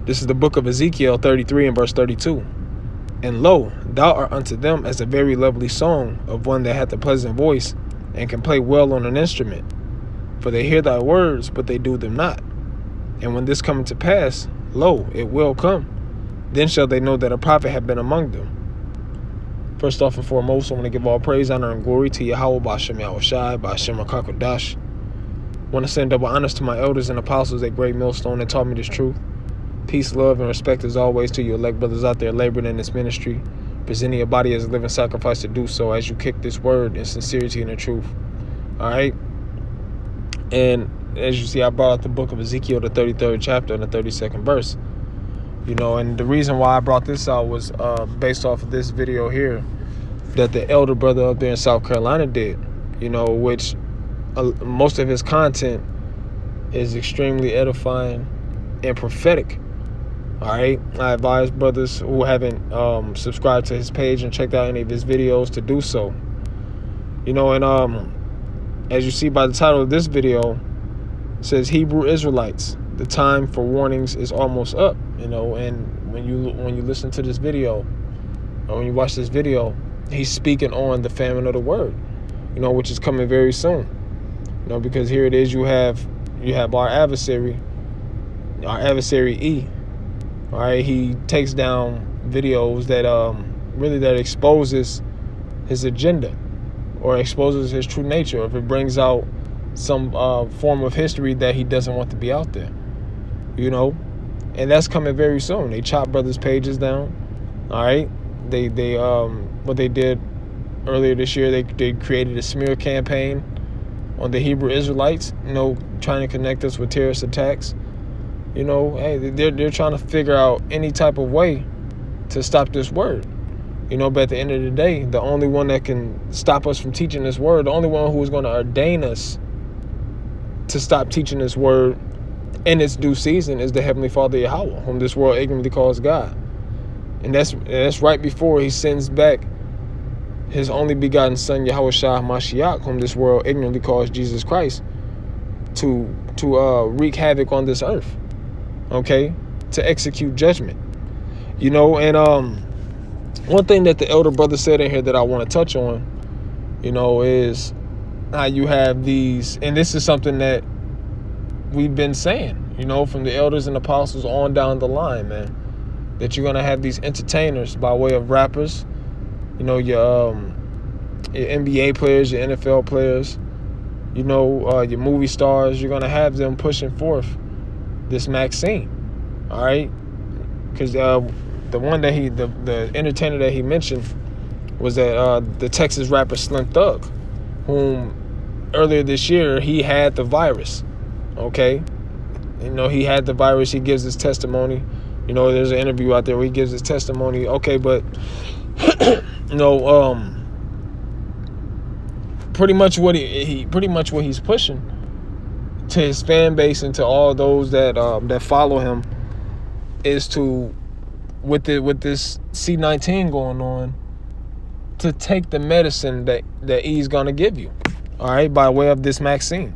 This is the book of Ezekiel 33 and verse 32. And lo, thou art unto them as a very lovely song of one that hath a pleasant voice and can play well on an instrument. For they hear thy words, but they do them not. And when this cometh to pass, lo, it will come. Then shall they know that a prophet hath been among them. First off and foremost, I want to give all praise, honor, and glory to Yahweh, B'Shem Yahushai, B'Shem HaKakodash. I want to send double honors to my elders and apostles at Great Millstone that taught me this truth. Peace, love, and respect as always to you elect brothers out there laboring in this ministry, presenting your body as a living sacrifice to do so as you kick this word in sincerity and in truth. All right? And as you see, I brought out the book of Ezekiel, the 33rd chapter and the 32nd verse. You know, and the reason why I brought this out was based off of this video here that the elder brother up there in South Carolina did, you know, which most of his content is extremely edifying and prophetic. All right, I advise brothers who haven't subscribed to his page and checked out any of his videos to do so. You know, and as you see by the title of this video, it says Hebrew Israelites, the time for warnings is almost up. You know, and when you listen to this video, or when you watch this video, he's speaking on the famine of the word, you know, which is coming very soon. You know, because here it is, you have our adversary E. All right, he takes down videos that that exposes his agenda or exposes his true nature, or if it brings out some form of history that he doesn't want to be out there, you know, and that's coming very soon. They chop brothers' pages down. All right, they what they did earlier this year, they created a smear campaign on the Hebrew Israelites, you know, trying to connect us with terrorist attacks. You know, hey, they're trying to figure out any type of way to stop this word. You know, but at the end of the day, the only one that can stop us from teaching this word, the only one who is going to ordain us to stop teaching this word in its due season is the Heavenly Father Yahweh, whom this world ignorantly calls God. And that's right before he sends back his only begotten son, Yahushua Mashiach, whom this world ignorantly calls Jesus Christ, to wreak havoc on this earth. Okay, to execute judgment. You know, and one thing that the elder brother said in here that I want to touch on, you know, is how you have these, and this is something that we've been saying, you know, from the elders and apostles on down the line, man, that you're gonna have these entertainers by way of rappers, you know, your NBA players, your NFL players, you know, your movie stars. You're gonna have them pushing forth this Maxine, all right? Because the one that the entertainer that he mentioned was that the Texas rapper Slim Thug, whom earlier this year he had the virus. Okay, you know, he had the virus. He gives his testimony. You know, there's an interview out there where he gives his testimony. Okay, but you know, pretty much what he's pushing to his fan base and to all those that follow him is to, with this C-19 going on, to take the medicine that he's gonna give you, all right, by way of this Maxine,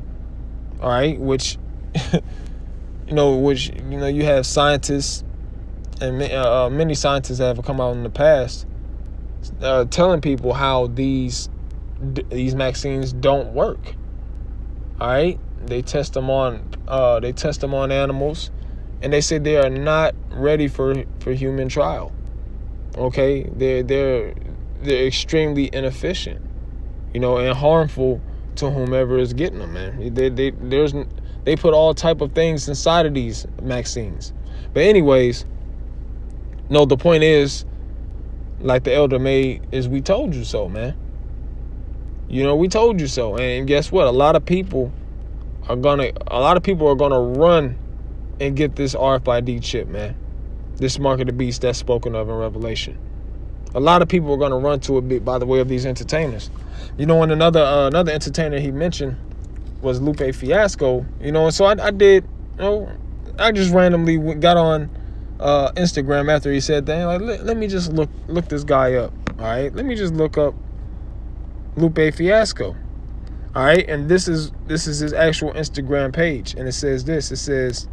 all right, which you have scientists and many scientists have come out in the past telling people how these Maxines don't work, all right. They test them on animals, and they say they are not ready for human trial. Okay, they're extremely inefficient, you know, and harmful to whomever is getting them, man. They put all type of things inside of these Maxines. But anyways, no, the point is, like the elder made, is we told you so, man. You know, we told you so. And guess what? A lot of people are gonna run and get this RFID chip, man. This mark of the beast that's spoken of in Revelation. A lot of people are gonna run to it by the way of these entertainers. You know, and another entertainer he mentioned was Lupe Fiasco. You know, and so I did, you know, I just randomly got on Instagram after he said that. Like, let me just look this guy up. All right, let me just look up Lupe Fiasco. All right, and this is his actual Instagram page, and it says this. It says,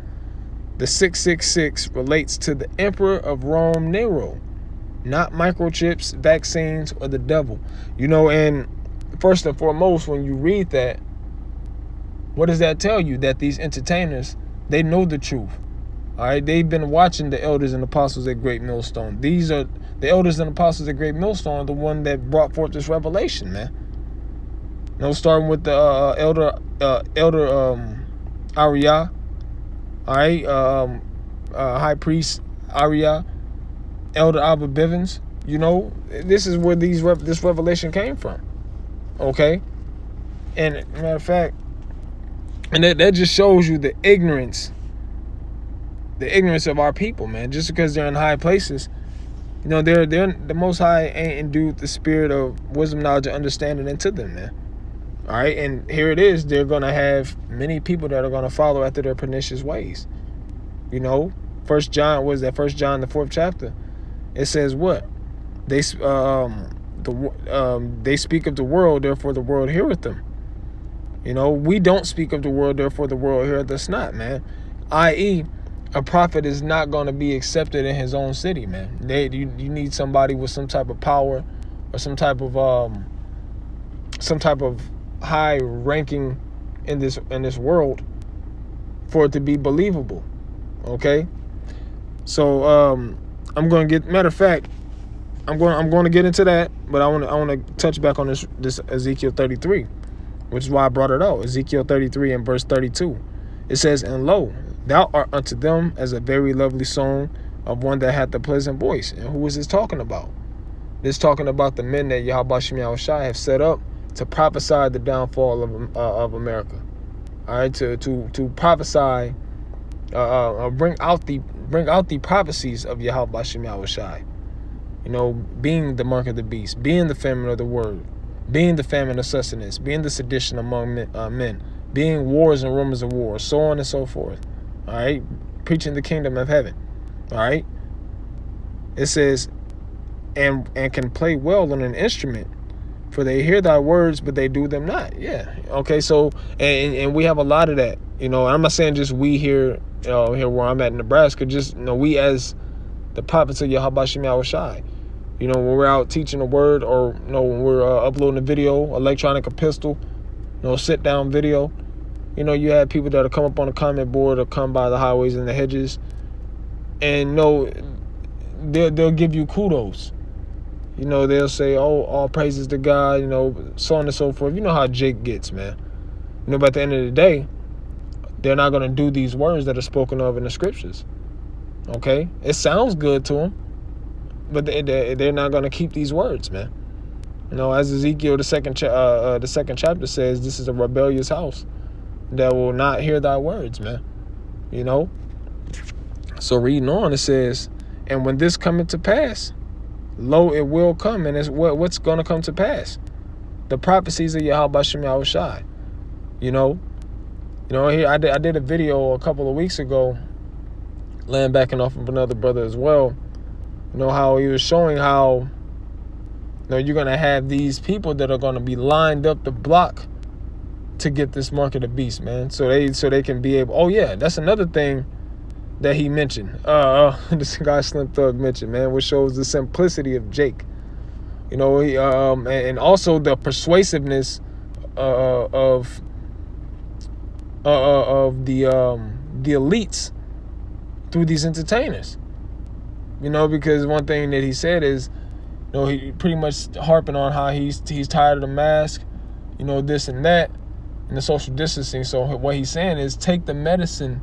The 666 relates to the Emperor of Rome, Nero, not microchips, vaccines, or the devil. And first and foremost, when you read that, what does that tell you? That these entertainers, they know the truth. All right, they've been watching the elders and apostles at Great Millstone. These are the elders and apostles at Great Millstone, are the one that brought forth this revelation, man. Starting with the elder Arya, all right, high priest Arya, elder Abba Bivens. This is where this revelation came from. Okay, and matter of fact, and that just shows you the ignorance of our people, man. Just because they're in high places, they're the Most High ain't endued the spirit of wisdom, knowledge, and understanding into them, man. All right, and here it is. They're gonna have many people that are gonna follow after their pernicious ways. First John, the 4th chapter. It says what? They speak of the world, therefore the world heareth them. We don't speak of the world, therefore the world heareth us not, man. I.e., a prophet is not going to be accepted in his own city, man. You need somebody with some type of power, or some type of high ranking in this world for it to be believable. Okay, so I'm going to get. Matter of fact, I'm going to get into that, but I want to touch back on this Ezekiel 33, which is why I brought it out. Ezekiel 33 and verse 32. It says, "And lo, thou art unto them as a very lovely song of one that hath a pleasant voice." And who is this talking about? This talking about the men that Yahweh Shem Yahushai have set up to prophesy the downfall of America. All right, to prophesy, bring out the prophecies of Yahweh Shem Yahushai. Being the mark of the beast, being the famine of the word, being the famine of sustenance, being the sedition among men, being wars and rumors of war, so on and so forth. All right, preaching the kingdom of heaven. All right, it says, and can play well on an instrument, for they hear thy words, but they do them not. Yeah. Okay. So and we have a lot of that. I'm not saying just we here, here where I'm at in Nebraska. Just we as the prophets of Yahweh Shem Yahushai. When we're out teaching the word, or when we're uploading a video, electronic epistle, sit down video. You have people that'll come up on the comment board or come by the highways and the hedges, and they'll give you kudos. They'll say, "Oh, all praises to God," so on and so forth. You know how Jake gets, man. But at the end of the day, they're not going to do these words that are spoken of in the scriptures. Okay? It sounds good to them, but they're not going to keep these words, man. As Ezekiel, the second chapter says, this is a rebellious house that will not hear thy words, man. So reading on, it says, "And when this cometh to pass, lo, it will come." And it's what's going to come to pass? The prophecies of Yahweh Shem Yahushai. Here I did a video a couple of weeks ago, backing off of another brother as well. How he was showing how you're going to have these people that are going to be lined up the block to get this mark of the beast, man. So they can be able. Oh yeah, that's another thing that he mentioned. This guy Slim Thug mentioned, man, which shows the simplicity of Jake. He, and also the persuasiveness of the elites through these entertainers. Because one thing that he said is, he pretty much harping on how he's tired of the mask, this and that, and the social distancing. So what he's saying is, take the medicine.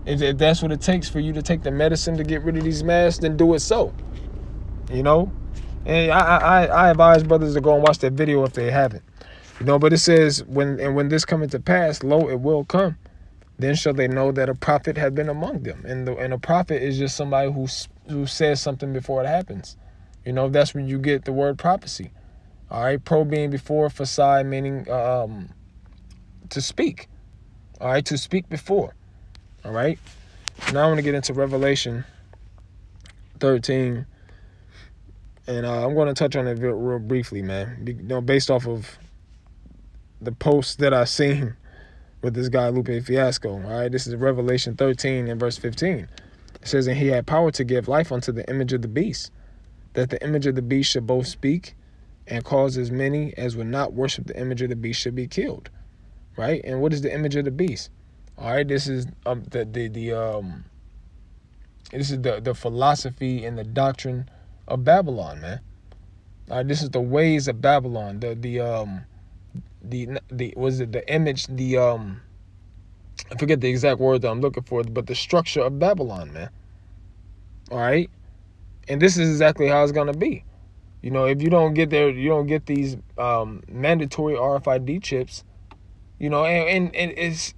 If that's what it takes for you to take the medicine to get rid of these masks, then do it so. And I advise brothers to go and watch that video if they haven't. But it says, when this cometh to pass, lo, it will come. Then shall they know that a prophet had been among them. And a prophet is just somebody who says something before it happens. That's when you get the word prophecy. All right, pro being before, phasai meaning to speak. All right, to speak before. All right. Now I want to get into Revelation 13. And I'm going to touch on it real briefly, man. Based off of the posts that I've seen with this guy Lupe Fiasco. All right, this is Revelation 13 and verse 15. It says, and he had power to give life unto the image of the beast, that the image of the beast should both speak and cause as many as would not worship the image of the beast should be killed. Right? And what is the image of the beast? All right, this is the philosophy and the doctrine of Babylon, man. All right, this is the ways of Babylon. The image, I forget the exact word that I'm looking for, but the structure of Babylon, man. All right, and this is exactly how it's gonna be. You know, if you don't get there, you don't get these mandatory RFID chips. You know, and it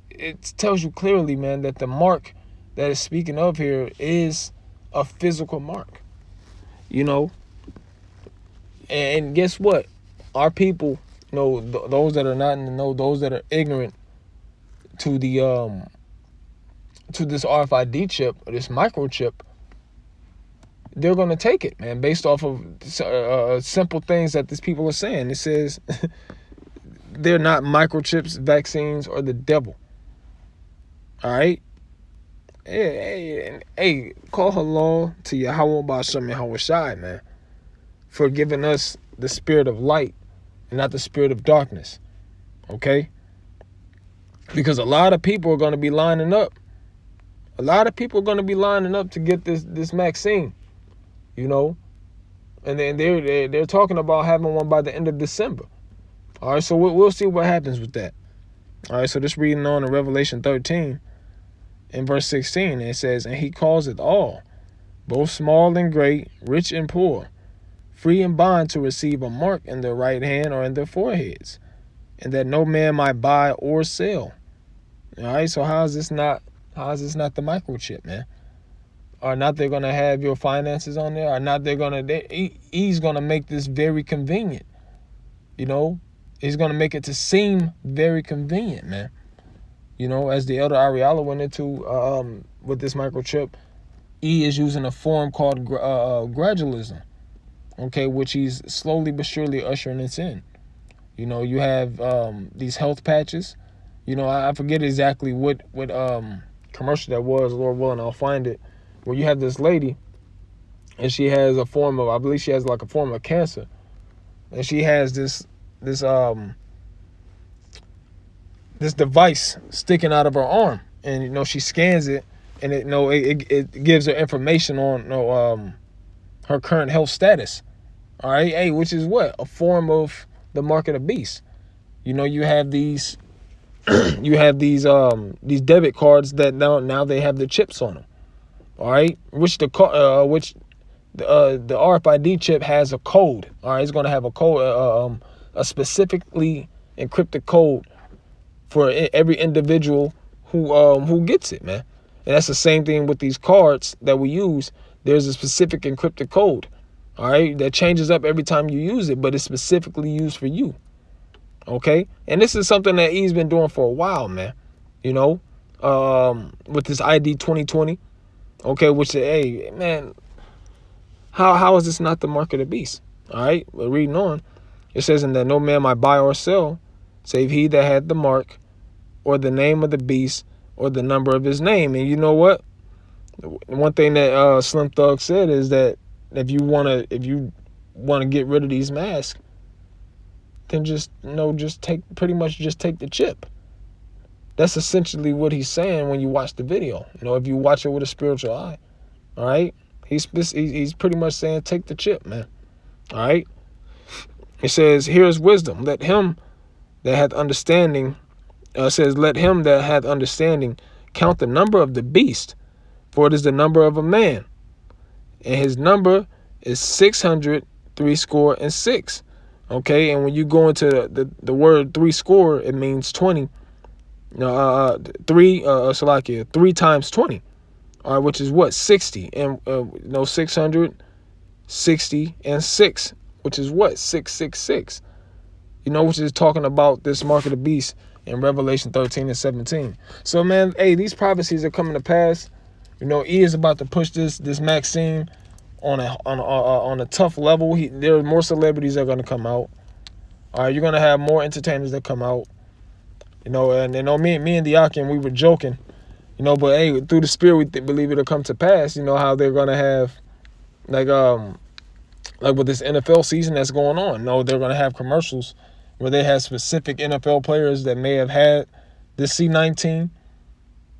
tells you clearly, man, that the mark that is speaking of here is a physical mark. You know, and guess what? Our people, you know, those that are not in the know, those that are ignorant to the to this RFID chip or this microchip, they're gonna take it, man, based off of simple things that these people are saying. It says they're not microchips, vaccines, or the devil. All right. Hey, call halal to Yahweh Ba'Shem Yahweh Shai, man, for giving us the spirit of light and not the spirit of darkness. Okay? Because a lot of people are going to be lining up. A lot of people are going to be lining up to get this vaccine, you know, and then they're talking about having one by the end of December. All right, so we'll see what happens with that. All right, so just reading on in Revelation 13 in verse 16, it says, and he calls it all, both small and great, rich and poor, free and bond, to receive a mark in their right hand or in their foreheads, and that no man might buy or sell. All right, so how is this not the microchip, man? Are not they gonna have your finances on there? Are not they gonna? He's gonna make this very convenient. You know, he's gonna make it to seem very convenient, man. You know, as the Elder Ariala went into with this microchip, he is using a form called gradualism. Okay, which he's slowly but surely ushering us in. You know, you have these health patches. You know, I forget exactly what commercial that was. Lord willing, I'll find it. Where you have this lady, and she has a form of, I believe she has like a form of cancer, and she has this device sticking out of her arm, and you know she scans it, and it gives her information on her current health status. All right, hey, which is what? A form of the mark of the beast. You know, you have these these debit cards that now they have the chips on them. All right, which the RFID chip has a code. All right, it's going to have a code, a specifically encrypted code for every individual who gets it, man. And that's the same thing with these cards that we use. There's a specific encrypted code, all right, that changes up every time you use it, but it's specifically used for you. Okay, and this is something that he's been doing for a while, man. You know, with this ID 2020. Okay, which, hey, man, how is this not the mark of the beast? All right, but reading on, it says, and that no man might buy or sell, save he that had the mark, or the name of the beast, or the number of his name. And you know what? One thing that Slim Thug said is that if you wanna get rid of these masks, then just take the chip. That's essentially what he's saying when you watch the video. You know, if you watch it with a spiritual eye, all right, he's pretty much saying take the chip, man. All right. It says, here is wisdom. Let him that hath understanding. Says, let him that hath understanding count the number of the beast, for it is the number of a man, and his number is 666. Okay, and when you go into the word 3 it means 20. 3 times 20, all right, which is what? 60, and 660 and 6, which is what? 666. You know, which is talking about this mark of the beast in Revelation 13 and 17. So, man, hey, these prophecies are coming to pass. You know, he is about to push this Maxine on a tough level. There are more celebrities that are going to come out. All right, you're going to have more entertainers that come out. And me and the Akim, we were joking, but hey, through the spirit, we believe it'll come to pass. How they're gonna have like with this NFL season that's going on. They're gonna have commercials where they have specific NFL players that may have had this C-19.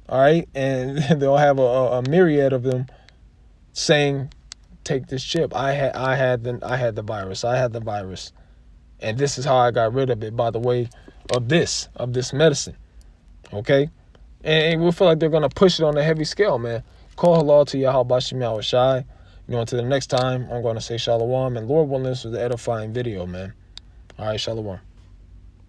All right, and they'll have a myriad of them saying, "Take this chip. I had the virus. I had the virus, and this is how I got rid of it by the way of this medicine." Okay, and we feel like they're gonna push it on a heavy scale, man. Call halal to Yahweh Bashim Yahushai. Until the next time, I'm going to say shalom, and Lord willing, this was the edifying video, man. All right, shalom.